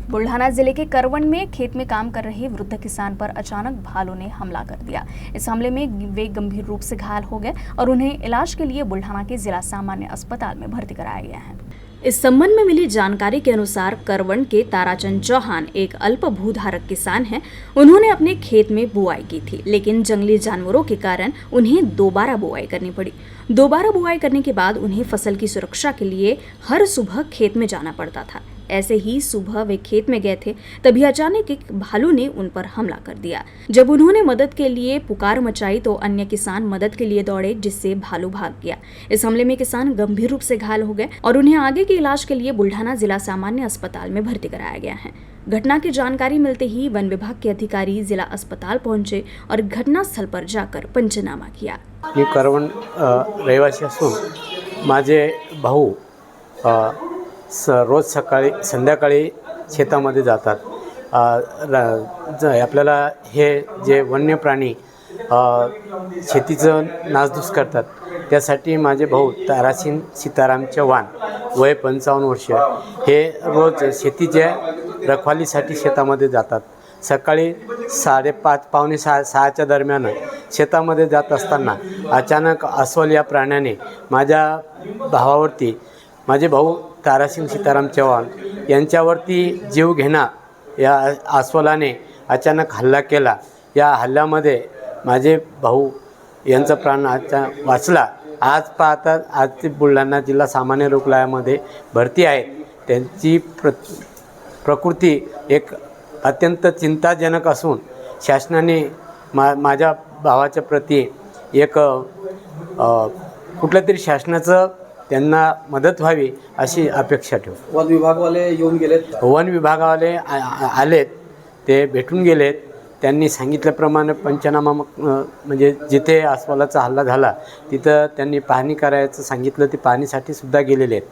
बुल्ढाना जिले के करवन में खेत में काम कर रहे वृद्ध किसान पर अचानक भालू ने हमला कर दिया। इस हमले में वे गंभीर रूप से घायल हो गए और उन्हें इलाज के लिए बुल्ढाना के जिला सामान्य अस्पताल में भर्ती कराया गया है। इस संबंध में मिली जानकारी के अनुसार करवन के ताराचंद चौहान एक अल्प भूधारक किसान हैं। उन्होंने अपने खेत में बुआई की थी, लेकिन जंगली जानवरों के कारण उन्हें दोबारा बुआई करनी पड़ी। दोबारा बुआई करने के बाद उन्हें फसल की सुरक्षा के लिए हर सुबह खेत में जाना पड़ता था। ऐसे ही सुबह वे खेत में गए थे, तभी अचानक एक भालू ने उन पर हमला कर दिया। जब उन्होंने मदद के लिए पुकार मचाई तो अन्य किसान मदद के लिए दौड़े, जिससे भालू भाग गया। इस हमले में किसान गंभीर रूप से घायल हो गए और उन्हें आगे के इलाज के लिए बुल्ढाना जिला सामान्य अस्पताल में भर्ती कराया गया है। घटना की जानकारी मिलते ही वन विभाग के अधिकारी जिला अस्पताल पहुंचे और घटना स्थल पर जाकर पंचनामा किया। मी करवण रहिवासी असून माझे भाऊ रोज सकाळी संध्याकाळी शेतामध्ये जातात। आपल्याला हे जे वन्य प्राणी शेतीचं नासधूस करतात, त्यासाठी माझे भाऊ तारासिंग सीताराम चव्हाण वय 55 वर्ष हे रोज शेतीच्या रखवालीसाठी शेतामध्ये जातात। सकाळी 5:30 पावणे 6च्या दरम्यान शेतामध्ये जात असताना अचानक अस्वल या प्राण्याने माझ्या भावावरती, माझे भाऊ तारासिंग सीताराम चव्हाण यांच्यावरती जीव घेणा या अस्वलाने अचानक हल्ला केला। या हल्ल्यामध्ये माझे भाऊ यांचा प्राण वाचला। आज पाहता आज ते बुलढाणा जिल्हा सामान्य रुग्णालयामध्ये भरती आहेत। त्यांची प्रकृती एक अत्यंत चिंताजनक असून शासनाने माझ्या भावाच्या प्रती एक कुठल्या तरी शासनाचं त्यांना मदत व्हावी अशी अपेक्षा ठेवतो। वन विभागवाले येऊन गेलेत? वन विभागवाले आलेत, ते भेटून गेलेत। त्यांनी सांगितल्याप्रमाणे पंचनामा म्हणजे जिथे अस्वलाचा हल्ला झाला तिथं त्यांनी पाहणी करायचं सांगितलं, ते पाहणीसाठी सुद्धा गेलेले आहेत।